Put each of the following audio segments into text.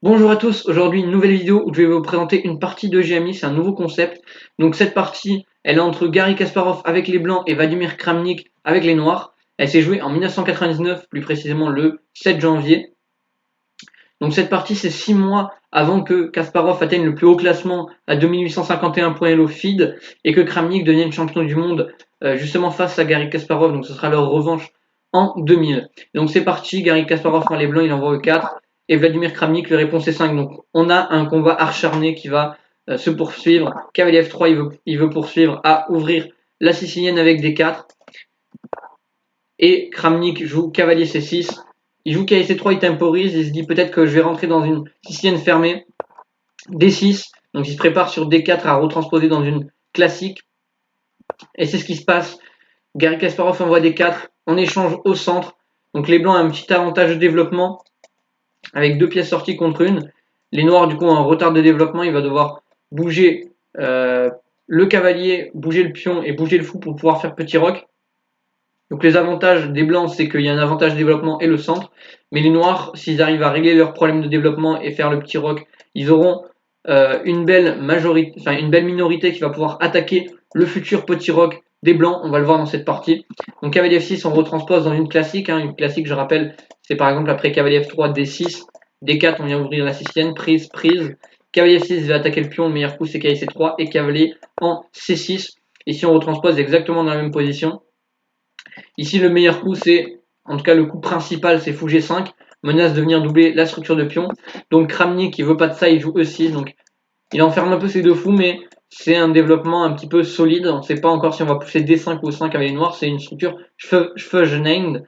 Bonjour à tous, aujourd'hui une nouvelle vidéo où je vais vous présenter une partie de GMI, c'est un nouveau concept. Donc cette partie, elle est entre Garry Kasparov avec les blancs et Vladimir Kramnik avec les noirs. Elle s'est jouée en 1999, plus précisément le 7 janvier. Donc cette partie, c'est 6 mois avant que Kasparov atteigne le plus haut classement à 2851 points Elo feed et que Kramnik devienne champion du monde justement face à Garry Kasparov. Donc ce sera leur revanche en 2000. Donc c'est parti, Garry Kasparov prend les blancs, il envoie E4 et Vladimir Kramnik lui répond C5. Donc on a un combat acharné qui va se poursuivre. Cavalier F3, il veut poursuivre à ouvrir la sicilienne avec D4 et Kramnik joue cavalier C6. Il joue cavalier C3, il temporise, il se dit peut-être que je vais rentrer dans une sicilienne fermée. D6, donc il se prépare sur D4 à retransposer dans une classique. Et c'est ce qui se passe. Garry Kasparov envoie D4 en échange au centre. Donc les blancs ont un petit avantage de développement avec deux pièces sorties contre une. Les noirs, du coup, ont un retard de développement. Il va devoir bouger le cavalier, bouger le pion et bouger le fou pour pouvoir faire petit roc. Donc les avantages des blancs, c'est qu'il y a un avantage de développement et le centre. Mais les noirs, s'ils arrivent à régler leurs problèmes de développement et faire le petit roc, ils auront une belle majorité, enfin une belle minorité qui va pouvoir attaquer le futur petit roc des blancs. On va le voir dans cette partie. Donc cavalier F6, on retranspose dans une classique. Une classique, je rappelle, c'est par exemple après cavalier F3, D6, D4, on vient ouvrir la sicilienne, prise, prise. Cavalier F6 va attaquer le pion, le meilleur coup c'est cavalier C3 et cavalier en C6. Ici on retranspose exactement dans la même position. Ici, le meilleur coup, c'est, en tout cas le coup principal, c'est fou G5, menace de venir doubler la structure de pion. Donc Kramnik, il veut pas de ça, il joue E6, donc il enferme un peu ses deux fous, mais c'est un développement un petit peu solide. On ne sait pas encore si on va pousser D5 ou E5 avec les noirs, c'est une structure Schfeugenamed.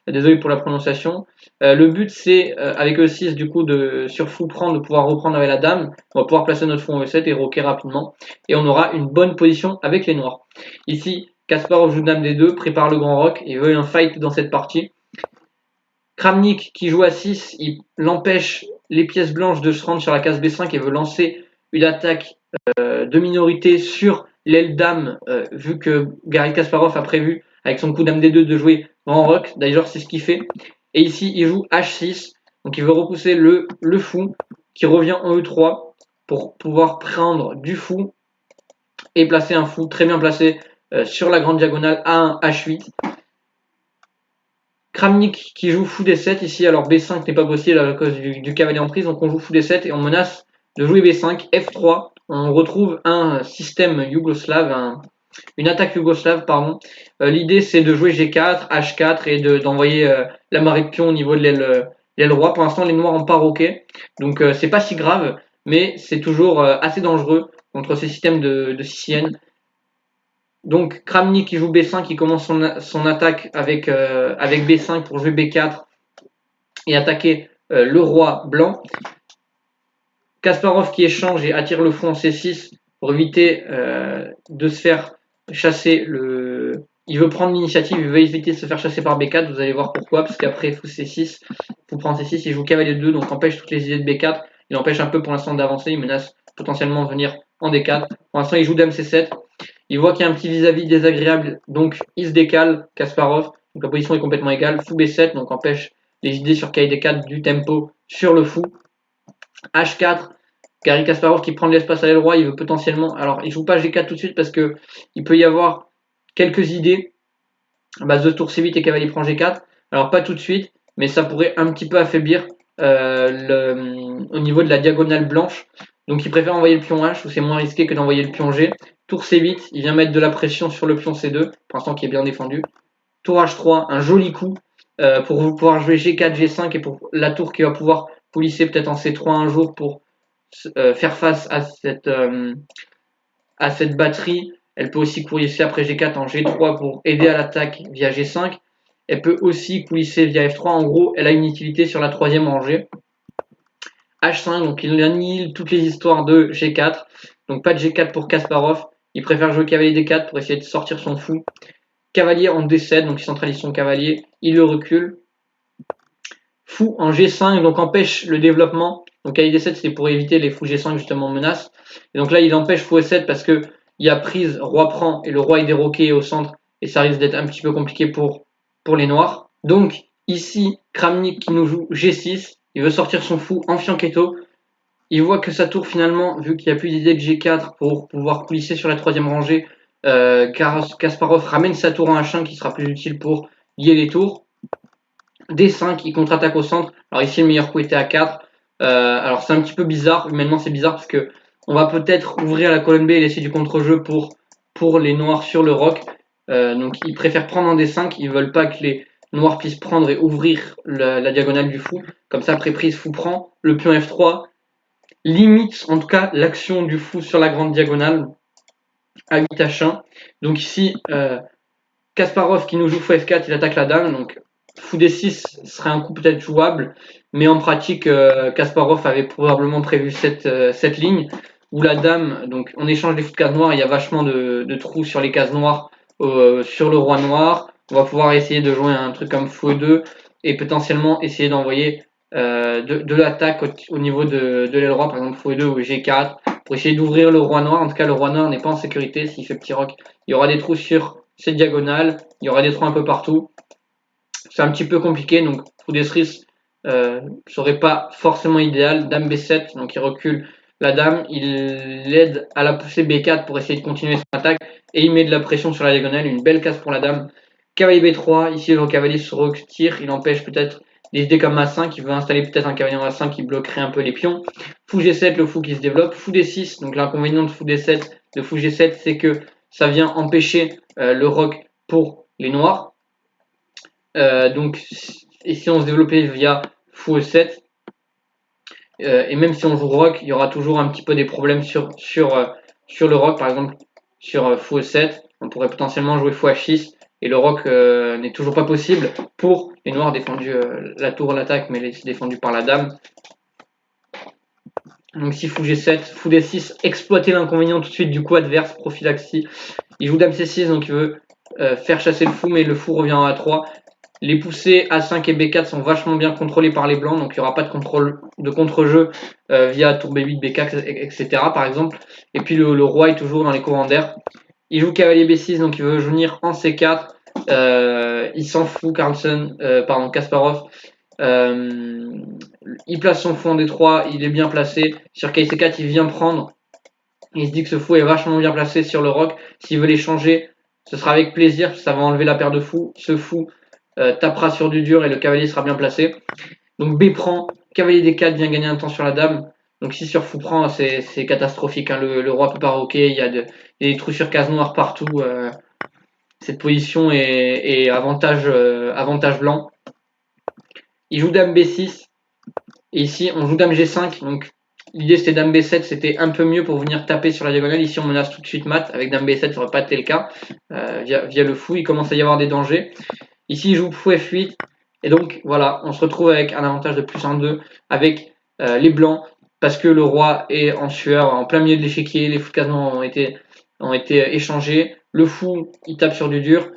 Désolé pour la prononciation. Le but, c'est, avec E6, du coup, sur fou prendre, de pouvoir reprendre avec la dame. On va pouvoir placer notre fou en E7 et roquer rapidement. Et on aura une bonne position avec les noirs. Ici, Kasparov joue dame D2, prépare le grand rock et veut un fight dans cette partie. Kramnik, qui joue à 6, il empêche les pièces blanches de se rendre sur la case B5 et veut lancer une attaque de minorité sur l'aile dame, vu que Garry Kasparov a prévu, avec son coup dame D2, de jouer grand rock. D'ailleurs, c'est ce qu'il fait. Et ici, il joue H6, donc il veut repousser le fou, qui revient en E3 pour pouvoir prendre du fou et placer un fou très bien placé sur la grande diagonale A1, H8. Kramnik qui joue fou D7 ici, alors B5 n'est pas possible à cause du cavalier en prise, donc on joue fou D7 et on menace de jouer B5, F3. On retrouve un système yougoslave, une attaque yougoslave, pardon. L'idée c'est de jouer G4, H4 et d'envoyer la marée de pion au niveau de l'aile roi. Pour l'instant, les noirs n'ont pas roqué, donc c'est pas si grave, mais c'est toujours assez dangereux contre ces systèmes de sicilienne. Donc Kramnik qui joue B5, qui commence son attaque avec B5 pour jouer B4 et attaquer le roi blanc. Kasparov qui échange et attire le fou en C6 pour éviter de se faire chasser le. Il veut prendre l'initiative, il veut éviter de se faire chasser par B4. Vous allez voir pourquoi, parce qu'après fou C6, fou prend C6, il joue cavalier 2, donc empêche toutes les idées de B4. Il empêche un peu pour l'instant d'avancer, il menace potentiellement de venir en D4. Pour l'instant, il joue dame C7. Il voit qu'il y a un petit vis-à-vis désagréable, donc il se décale, Kasparov. Donc la position est complètement égale. Fou B7, donc empêche les idées sur KD4 du tempo sur le fou. H4, Garry Kasparov qui prend de l'espace à l'aile roi, il veut potentiellement. Alors, il joue pas G4 tout de suite parce que il peut y avoir quelques idées à base de tour C8 et cavalier prend G4. Alors, pas tout de suite, mais ça pourrait un petit peu affaiblir au niveau de la diagonale blanche. Donc, il préfère envoyer le pion H où c'est moins risqué que d'envoyer le pion G. Tour C8, il vient mettre de la pression sur le pion C2, pour l'instant qui est bien défendu. Tour H3, un joli coup pour pouvoir jouer G4, G5 et pour la tour qui va pouvoir poulisser peut-être en C3 un jour pour faire face à cette batterie. Elle peut aussi coulisser après G4 en G3 pour aider à l'attaque via G5. Elle peut aussi coulisser via F3. En gros, elle a une utilité sur la troisième rangée. H5, donc il annihile toutes les histoires de G4. Donc pas de G4 pour Kasparov. Il préfère jouer cavalier D4 pour essayer de sortir son fou. Cavalier en D7, donc il centralise son cavalier. Il le recule. Fou en G5, donc empêche le développement. Donc cavalier D7, c'est pour éviter les fous G5 justement menace. Et donc là, il empêche fou E7 parce que il y a prise, roi prend et le roi est déroqué au centre et ça risque d'être un petit peu compliqué pour les noirs. Donc ici, Kramnik qui nous joue G6 il veut sortir son fou en fianchetto. Il voit que sa tour finalement, vu qu'il n'y a plus d'idée de G4 pour pouvoir coulisser sur la troisième rangée, Kasparov ramène sa tour en H1 qui sera plus utile pour lier les tours. D5, il contre-attaque au centre. Alors ici le meilleur coup était A4. Alors c'est un petit peu bizarre, humainement c'est bizarre parce que on va peut-être ouvrir la colonne B et laisser du contre-jeu pour les noirs sur le roc. Donc ils préfèrent prendre un D5, ils veulent pas que les noirs puissent prendre et ouvrir la diagonale du fou. Comme ça après prise fou prend, le pion F3 limite en tout cas l'action du fou sur la grande diagonale à 8 H1. Donc ici Kasparov qui nous joue fou F4, il attaque la dame, donc fou D6 serait un coup peut-être jouable, mais en pratique, Kasparov avait probablement prévu cette ligne où la dame, donc on échange les fous de cases noires, il y a vachement de trous sur les cases noires, sur le roi noir. On va pouvoir essayer de jouer un truc comme fou E2 et potentiellement essayer d'envoyer de l'attaque au niveau de l'aile roi, par exemple fou E2 ou G4, pour essayer d'ouvrir le roi noir. En tout cas, le roi noir n'est pas en sécurité s'il fait petit roc. Il y aura des trous sur cette diagonale, il y aura des trous un peu partout. C'est un petit peu compliqué, donc fou D6 serait pas forcément idéal. Dame B7, donc il recule la dame, il l'aide à la pousser B4 pour essayer de continuer son attaque et il met de la pression sur la diagonale, une belle case pour la dame. Cavalier B3, ici le cavalier se retire, il empêche peut-être des idées comme A5, il veut installer peut-être un cavalier en A5 qui bloquerait un peu les pions. Fou G7, le fou qui se développe. Fou D6, donc l'inconvénient de fou D7, de fou G7, c'est que ça vient empêcher le roc pour les noirs. Donc, et si on se développait via fou E7, et même si on joue roc, il y aura toujours un petit peu des problèmes sur le roc, par exemple sur fou E7, on pourrait potentiellement jouer fou H6, et le roc n'est toujours pas possible pour les noirs défendus la tour l'attaque, mais défendus par la dame. Donc si fou G7, fou D6, exploiter l'inconvénient tout de suite du coup adverse, prophylaxie. Il joue dame C6, donc il veut faire chasser le fou, mais le fou revient en A3. Les poussées A5 et B4 sont vachement bien contrôlées par les blancs, donc il n'y aura pas de contre-jeu via tour B8, B4, etc. par exemple. Et puis le roi est toujours dans les courants d'air. Il joue cavalier B6, donc il veut venir en C4. Il s'en fout, Kasparov. Il place son fou en D3, il est bien placé. Sur KC4, il vient prendre. Il se dit que ce fou est vachement bien placé sur le roc. S'il veut les changer, ce sera avec plaisir, ça va enlever la paire de fous. Ce fou tapera sur du dur et le cavalier sera bien placé. Donc B prend, cavalier D4 vient gagner un temps sur la dame. Donc si sur fou prend, c'est catastrophique. Hein. Le roi peut pas roquer, il y a des trous sur case noire partout. Cette position est avantage blanc. Il joue dame B6. Et ici, on joue dame G5. Donc l'idée c'était dame B7, c'était un peu mieux pour venir taper sur la diagonale. Ici, on menace tout de suite mat. Avec dame B7, ça n'aurait pas été le cas. Via le fou, il commence à y avoir des dangers. Ici, il joue fou F8. Et donc, voilà, on se retrouve avec un avantage de plus 1-2 avec les blancs. Parce que le roi est en sueur, en plein milieu de l'échiquier. Les fous de casements ont été échangés. Le fou, il tape sur du dur.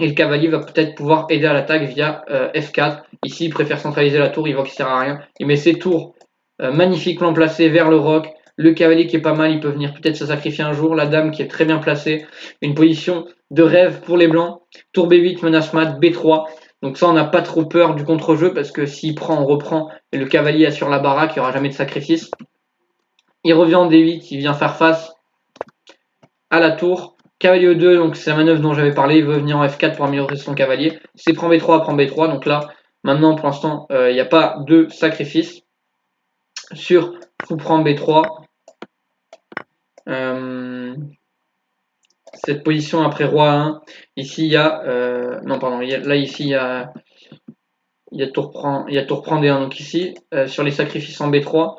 Et le cavalier va peut-être pouvoir aider à l'attaque via F4. Ici, il préfère centraliser la tour, il voit qu'il ne sert à rien. Il met ses tours magnifiquement placées vers le roc. Le cavalier qui est pas mal, il peut venir peut-être se sacrifier un jour. La dame qui est très bien placée. Une position de rêve pour les blancs. Tour B8, menace mat, B3. Donc ça, on n'a pas trop peur du contre-jeu parce que s'il prend, on reprend. Et le cavalier assure la baraque, il n'y aura jamais de sacrifice. Il revient en D8, il vient faire face à la tour. Cavalier E2, donc c'est la manœuvre dont j'avais parlé, il veut venir en F4 pour améliorer son cavalier. C'est prend B3, prend B3, donc là, maintenant pour l'instant, il n'y a pas de sacrifice. Sur fou prend B3, cette position après roi 1, ici il y a, non pardon, là ici il y a tour prend D1, donc ici, sur les sacrifices en B3,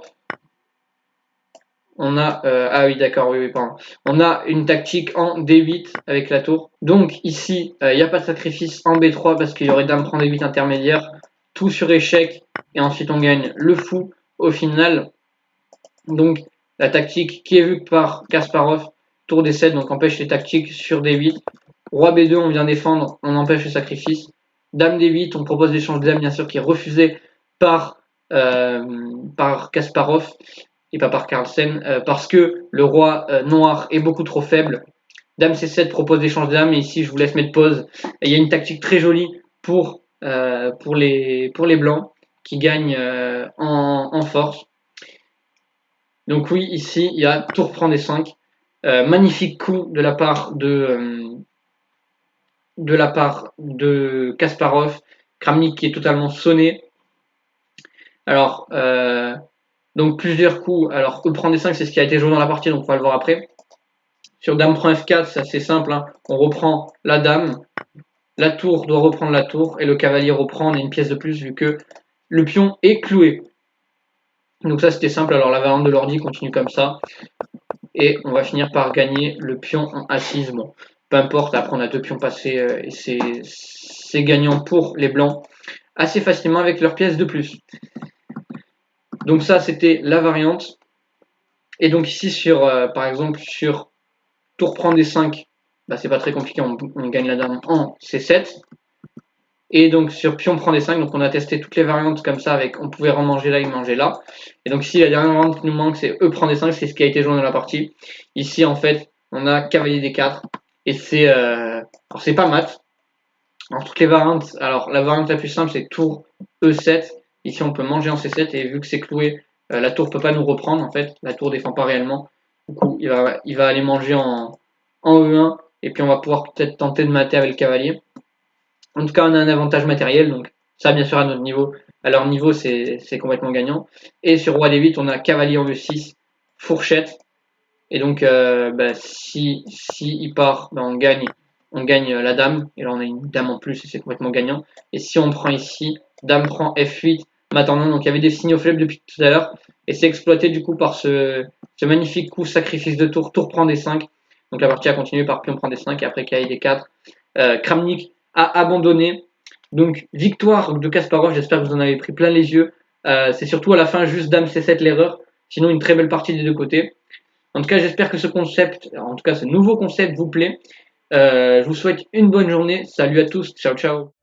on a ah oui d'accord oui pardon. On a une tactique en D8 avec la tour. Donc ici il n'y a pas de sacrifice en B3 parce qu'il y aurait dame prend D8 intermédiaire, tout sur échec et ensuite on gagne le fou au final. Donc la tactique qui est vue par Kasparov, tour D7 donc empêche les tactiques sur D8. Roi B2 on vient défendre, on empêche le sacrifice. Dame D8 on propose l'échange de dame bien sûr qui est refusé par Kasparov et pas par Carlsen, parce que le roi noir est beaucoup trop faible. Dame C7 propose l'échange de dames, et ici je vous laisse mettre pause. Et il y a une tactique très jolie pour les blancs, qui gagne en force. Donc oui, ici, il y a tour prend des 5. Magnifique coup de la part de Kasparov. Kramnik qui est totalement sonné. Alors, donc plusieurs coups. Alors, E prend des 5, c'est ce qui a été joué dans la partie, donc on va le voir après. Sur Dame prend F4, c'est assez simple. Hein. On reprend la Dame. La tour doit reprendre la tour. Et le cavalier reprend. On a une pièce de plus vu que le pion est cloué. Donc ça, c'était simple. Alors, la variante de l'ordi continue comme ça. Et on va finir par gagner le pion en assise. Bon, peu importe. Après, on a 2 pions passés. Et c'est gagnant pour les blancs. Assez facilement avec leur pièce de plus. Donc ça, c'était la variante. Et donc ici, par exemple, sur tour prend des 5, bah, c'est pas très compliqué, on gagne la dame en C7. Et donc sur pion prend des 5, donc on a testé toutes les variantes comme ça, avec on pouvait remanger là et manger là. Et donc ici, la dernière variante qui nous manque, c'est E prend des 5, c'est ce qui a été joué dans la partie. Ici, en fait, on a cavalier des 4. Et alors c'est pas mat. Alors toutes les variantes, alors la variante la plus simple, c'est tour E7. Ici, on peut manger en C7, et vu que c'est cloué, la tour peut pas nous reprendre, en fait. La tour défend pas réellement. Du coup, il va aller manger en E1, et puis on va pouvoir peut-être tenter de mater avec le cavalier. En tout cas, on a un avantage matériel, donc ça, bien sûr, à notre niveau. À leur niveau, c'est complètement gagnant. Et sur roi D8, on a cavalier en E6, fourchette. Et donc, si il part, on gagne la dame. Et là, on a une dame en plus, et c'est complètement gagnant. Et si on prend ici, dame prend F8, m'attendant. Donc, il y avait des signaux faibles depuis tout à l'heure. Et c'est exploité du coup par ce magnifique coup sacrifice de tour. Tour prend des 5. Donc, la partie a continué par pion prend des 5 et après cavalier des 4. Kramnik a abandonné. Donc, victoire de Kasparov. J'espère que vous en avez pris plein les yeux. C'est surtout à la fin, juste dame C7 l'erreur. Sinon, une très belle partie des deux côtés. En tout cas, j'espère que ce nouveau concept vous plaît. Je vous souhaite une bonne journée. Salut à tous. Ciao, ciao.